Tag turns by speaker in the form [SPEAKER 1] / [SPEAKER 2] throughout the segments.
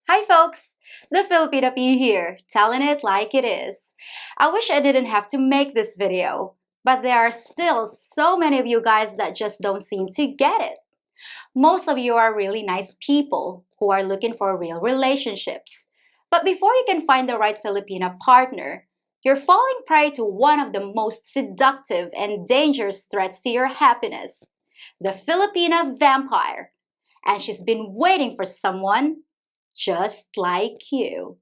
[SPEAKER 1] Hi folks, the Filipina P here, telling it like it is. I wish I didn't have to make this video, but there are still so many of you guys that just don't seem to get it. Most of you are really nice people who are looking for real relationships. But before you can find the right Filipina partner, you're falling prey to one of the most seductive and dangerous threats to your happiness, the Filipina vampire. And she's been waiting for someone just like you.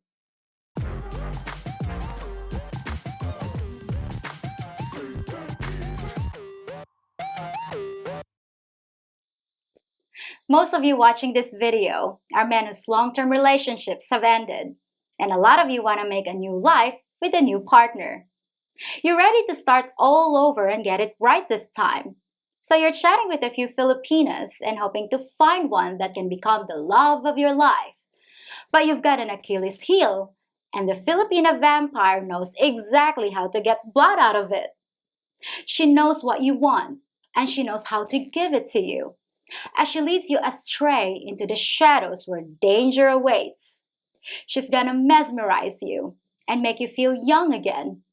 [SPEAKER 1] Most of you watching this video are men whose long-term relationships have ended, and a lot of you want to make a new life with a new partner. You're ready to start all over and get it right this time. So you're chatting with a few Filipinas and hoping to find one that can become the love of your life. But you've got an Achilles heel, and the Filipina vampire knows exactly how to get blood out of it. She knows what you want, and she knows how to give it to you, as she leads you astray into the shadows where danger awaits. She's gonna mesmerize you and make you feel young again.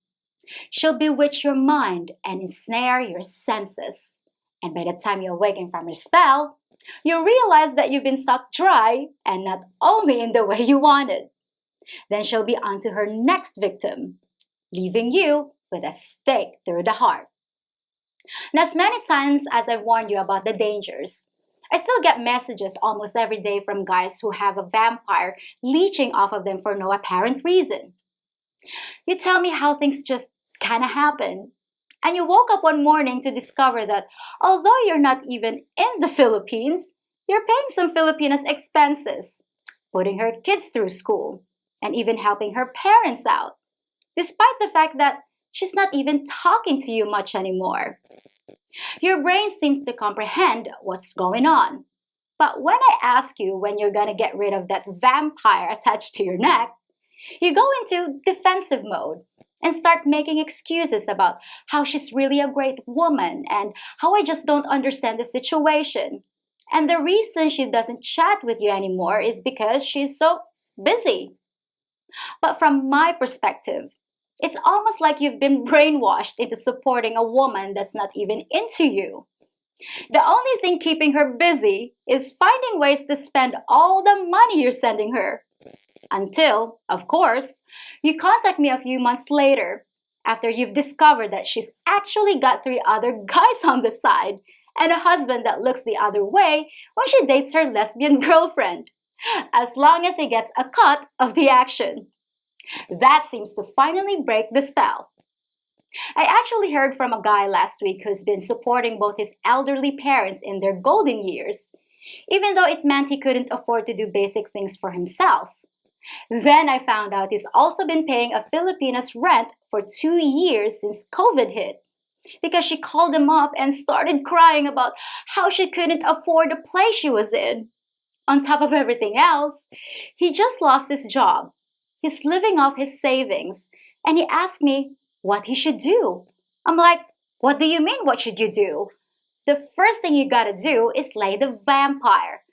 [SPEAKER 1] She'll bewitch your mind and ensnare your senses. And by the time you awaken from your spell, you realize that you've been sucked dry, and not only in the way you wanted. Then she'll be on to her next victim, leaving you with a stake through the heart. And as many times as I've warned you about the dangers, I still get messages almost every day from guys who have a vampire leeching off of them for no apparent reason. You tell me how things just kind of happen. And you woke up one morning to discover that although you're not even in the Philippines, you're paying some Filipinas' expenses, putting her kids through school, and even helping her parents out, despite the fact that she's not even talking to you much anymore. Your brain seems to comprehend what's going on. But when I ask you when you're gonna get rid of that vampire attached to your neck, you go into defensive mode and start making excuses about how she's really a great woman and how I just don't understand the situation. And the reason she doesn't chat with you anymore is because she's so busy. But from my perspective, it's almost like you've been brainwashed into supporting a woman that's not even into you. The only thing keeping her busy is finding ways to spend all the money you're sending her. Until, of course, you contact me a few months later after you've discovered that she's actually got 3 other guys on the side and a husband that looks the other way when she dates her lesbian girlfriend, as long as he gets a cut of the action. That seems to finally break the spell. I actually heard from a guy last week who's been supporting both his elderly parents in their golden years, even though it meant he couldn't afford to do basic things for himself. Then I found out he's also been paying a Filipina's rent for 2 years since COVID hit, because she called him up and started crying about how she couldn't afford the place she was in. On top of everything else, he just lost his job. He's living off his savings, and he asked me what he should do. I'm like, what do you mean, what should you do? The first thing you gotta do is slay the vampire.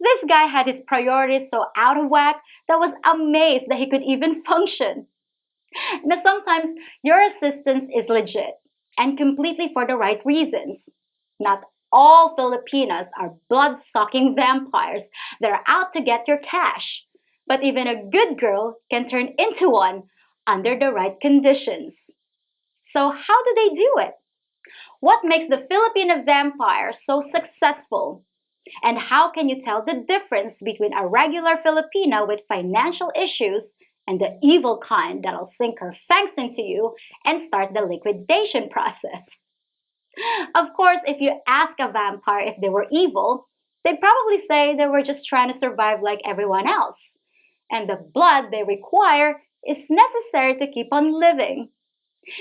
[SPEAKER 1] This guy had his priorities so out of whack that I was amazed that he could even function. Now, sometimes your assistance is legit and completely for the right reasons. Not all Filipinas are blood-sucking vampires that are out to get your cash. But even a good girl can turn into one under the right conditions. So how do they do it? What makes the Filipino vampire so successful? And how can you tell the difference between a regular Filipina with financial issues and the evil kind that'll sink her fangs into you and start the liquidation process? Of course, if you ask a vampire if they were evil, they'd probably say they were just trying to survive like everyone else. And the blood they require is necessary to keep on living.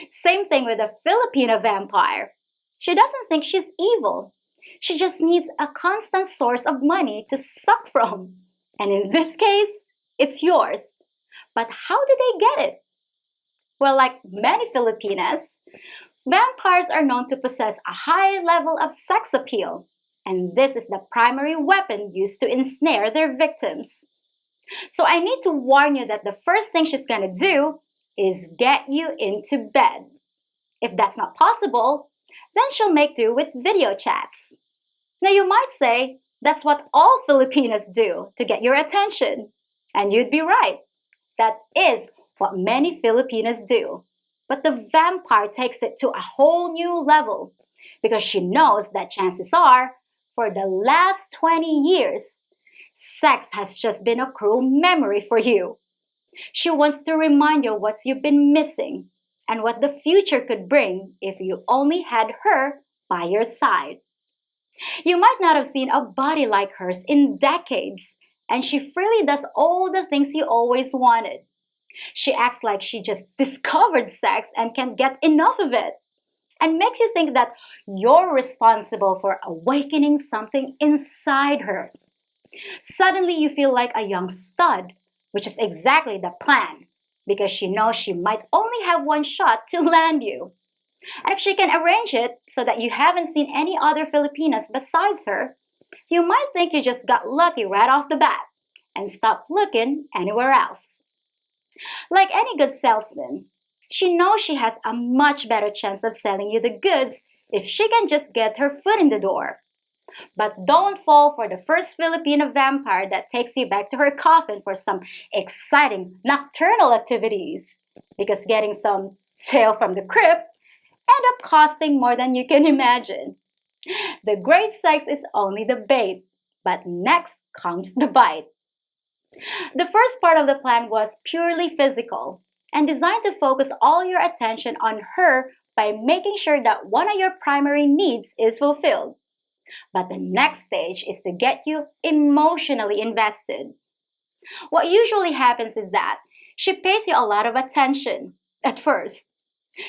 [SPEAKER 1] Same thing with a Filipino vampire. She doesn't think she's evil. She just needs a constant source of money to suck from. And in this case, it's yours. But how do they get it? Well, like many Filipinas, vampires are known to possess a high level of sex appeal. And this is the primary weapon used to ensnare their victims. So I need to warn you that the first thing she's gonna do is get you into bed. If that's not possible, then she'll make do with video chats. Now you might say, that's what all Filipinas do to get your attention. And you'd be right. That is what many Filipinas do. But the vampire takes it to a whole new level because she knows that chances are, for the last 20 years, sex has just been a cruel memory for you. She wants to remind you what you've been missing and what the future could bring if you only had her by your side. You might not have seen a body like hers in decades, and she freely does all the things you always wanted. She acts like she just discovered sex and can't get enough of it, and makes you think that you're responsible for awakening something inside her. Suddenly, you feel like a young stud, which is exactly the plan, because she knows she might only have one shot to land you. And if she can arrange it so that you haven't seen any other Filipinas besides her, you might think you just got lucky right off the bat and stop looking anywhere else. Like any good salesman, she knows she has a much better chance of selling you the goods if she can just get her foot in the door. But don't fall for the first Filipino vampire that takes you back to her coffin for some exciting nocturnal activities, because getting some tail from the crypt end up costing more than you can imagine. The great sex is only the bait, but next comes the bite. The first part of the plan was purely physical and designed to focus all your attention on her by making sure that one of your primary needs is fulfilled. But the next stage is to get you emotionally invested. What usually happens is that she pays you a lot of attention at first.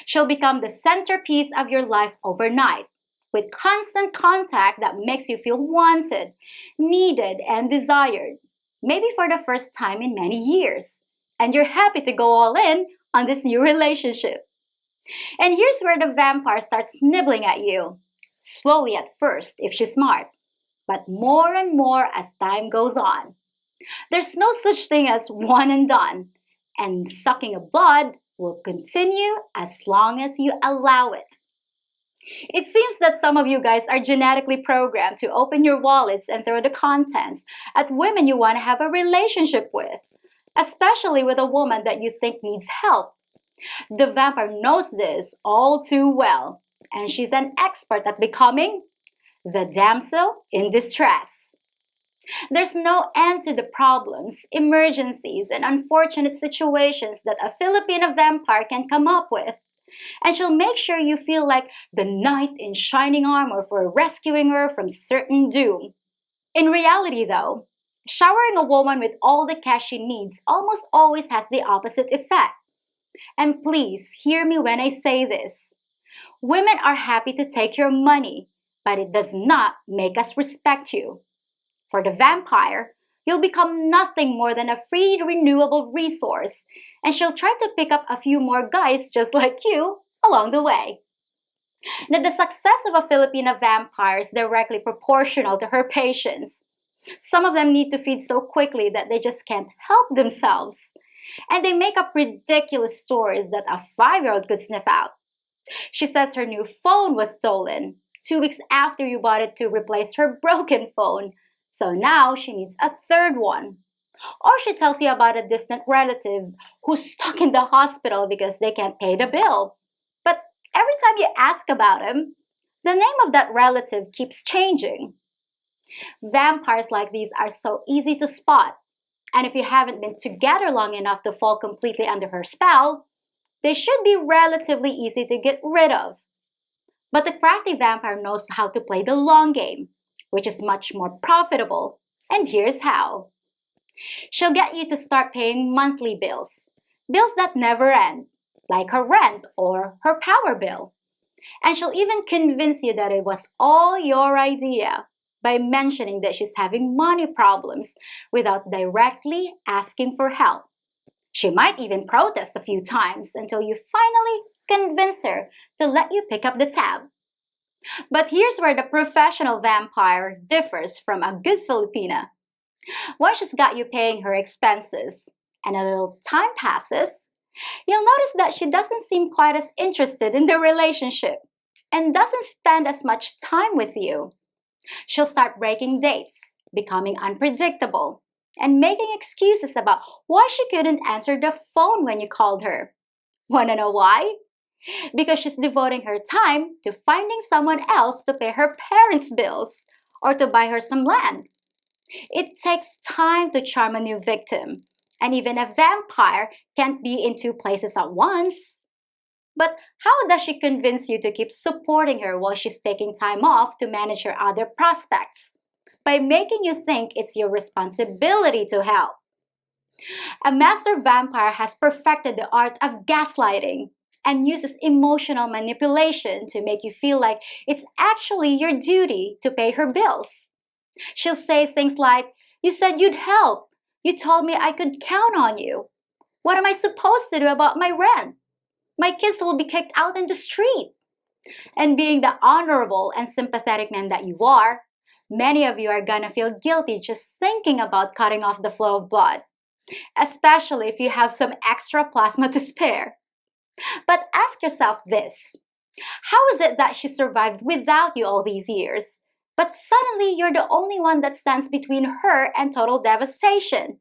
[SPEAKER 1] She'll become the centerpiece of your life overnight, with constant contact that makes you feel wanted, needed, and desired, maybe for the first time in many years. And you're happy to go all in on this new relationship. And here's where the vampire starts nibbling at you. Slowly at first, if she's smart, but more and more as time goes on. There's no such thing as one and done, and sucking of blood will continue as long as you allow it. It seems that some of you guys are genetically programmed to open your wallets and throw the contents at women you want to have a relationship with, especially with a woman that you think needs help. The vampire knows this all too well, and she's an expert at becoming the damsel in distress. There's no end to the problems, emergencies, and unfortunate situations that a Filipino vampire can come up with. And she'll make sure you feel like the knight in shining armor for rescuing her from certain doom. In reality, though, showering a woman with all the cash she needs almost always has the opposite effect. And please hear me when I say this. Women are happy to take your money, but it does not make us respect you. For the vampire, you'll become nothing more than a free renewable resource, and she'll try to pick up a few more guys just like you along the way. Now, the success of a Filipina vampire is directly proportional to her patience. Some of them need to feed so quickly that they just can't help themselves. And they make up ridiculous stories that a 5-year-old could sniff out. She says her new phone was stolen 2 weeks after you bought it to replace her broken phone. So now she needs a third one. Or she tells you about a distant relative who's stuck in the hospital because they can't pay the bill. But every time you ask about him, the name of that relative keeps changing. Vampires like these are so easy to spot. And if you haven't been together long enough to fall completely under her spell, they should be relatively easy to get rid of. But the crafty vampire knows how to play the long game, which is much more profitable. And here's how. She'll get you to start paying monthly bills, bills that never end, like her rent or her power bill. And she'll even convince you that it was all your idea by mentioning that she's having money problems without directly asking for help. She might even protest a few times until you finally convince her to let you pick up the tab. But here's where the professional vampire differs from a good Filipina. Once she's got you paying her expenses and a little time passes, you'll notice that she doesn't seem quite as interested in the relationship and doesn't spend as much time with you. She'll start breaking dates, becoming unpredictable, and making excuses about why she couldn't answer the phone when you called her. Wanna know why? Because she's devoting her time to finding someone else to pay her parents' bills or to buy her some land. It takes time to charm a new victim, and even a vampire can't be in two places at once. But how does she convince you to keep supporting her while she's taking time off to manage her other prospects? By making you think it's your responsibility to help. A master vampire has perfected the art of gaslighting and uses emotional manipulation to make you feel like it's actually your duty to pay her bills. She'll say things like, "You said you'd help. You told me I could count on you. What am I supposed to do about my rent? My kids will be kicked out in the street." And being the honorable and sympathetic man that you are, many of you are gonna feel guilty just thinking about cutting off the flow of blood, especially if you have some extra plasma to spare. But ask yourself this: how is it that she survived without you all these years, but suddenly you're the only one that stands between her and total devastation?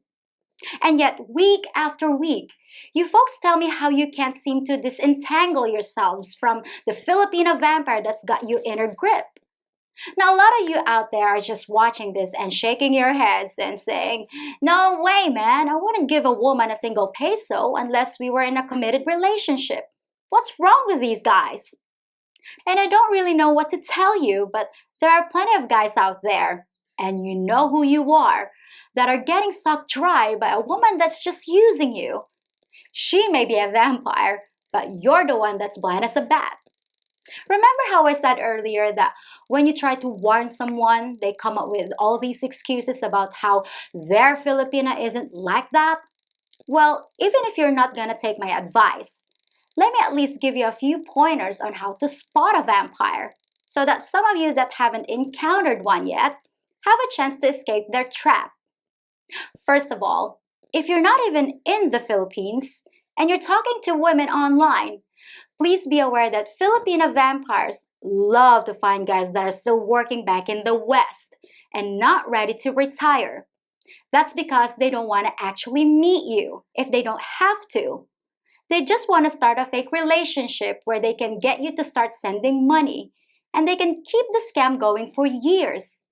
[SPEAKER 1] And yet, week after week, you folks tell me how you can't seem to disentangle yourselves from the Filipina vampire that's got you in her grip. Now, a lot of you out there are just watching this and shaking your heads and saying, "No way, man, I wouldn't give a woman a single peso unless we were in a committed relationship. What's wrong with these guys?" And I don't really know what to tell you, but there are plenty of guys out there, and you know who you are, that are getting sucked dry by a woman that's just using you. She may be a vampire, but you're the one that's blind as a bat. Remember how I said earlier that when you try to warn someone, they come up with all these excuses about how their Filipina isn't like that? Well, even if you're not gonna take my advice, let me at least give you a few pointers on how to spot a vampire so that some of you that haven't encountered one yet have a chance to escape their trap. First of all, if you're not even in the Philippines and you're talking to women online, please be aware that Filipino vampires love to find guys that are still working back in the West and not ready to retire. That's because they don't want to actually meet you if they don't have to. They just want to start a fake relationship where they can get you to start sending money and they can keep the scam going for years.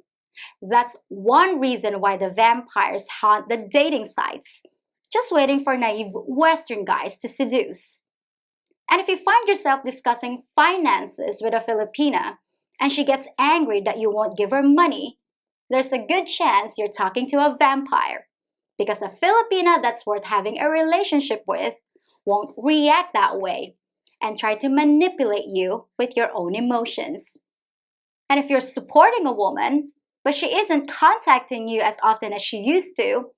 [SPEAKER 1] That's one reason why the vampires haunt the dating sites, just waiting for naive Western guys to seduce. And if you find yourself discussing finances with a Filipina and she gets angry that you won't give her money, there's a good chance you're talking to a vampire. Because a Filipina that's worth having a relationship with won't react that way and try to manipulate you with your own emotions. And if you're supporting a woman, but she isn't contacting you as often as she used to,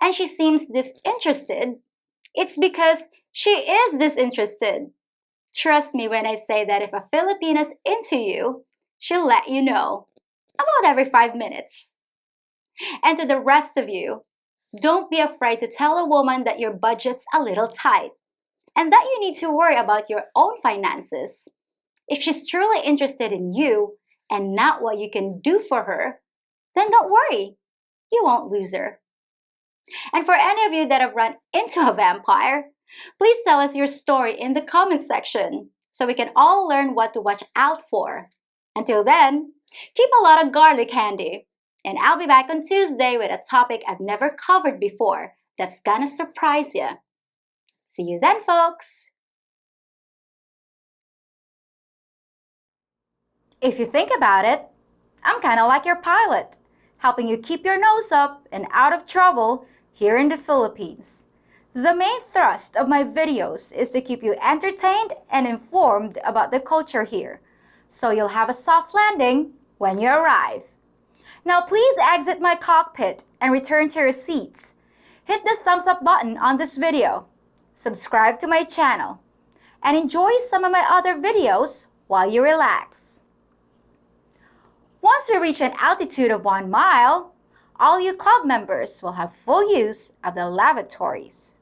[SPEAKER 1] and she seems disinterested, it's because she is disinterested. Trust me when I say that if a Filipina's into you, she'll let you know. About every 5 minutes. And to the rest of you, don't be afraid to tell a woman that your budget's a little tight and that you need to worry about your own finances. If she's truly interested in you and not what you can do for her, then don't worry. You won't lose her. And for any of you that have run into a vampire, please tell us your story in the comment section so we can all learn what to watch out for. Until then, keep a lot of garlic handy. And I'll be back on Tuesday with a topic I've never covered before that's gonna surprise you. See you then, folks! If you think about it, I'm kinda like your pilot, helping you keep your nose up and out of trouble here in the Philippines. The main thrust of my videos is to keep you entertained and informed about the culture here, so you'll have a soft landing when you arrive. Now please exit my cockpit and return to your seats. Hit the thumbs up button on this video, subscribe to my channel, and enjoy some of my other videos while you relax. Once we reach an altitude of 1 mile, all you club members will have full use of the lavatories.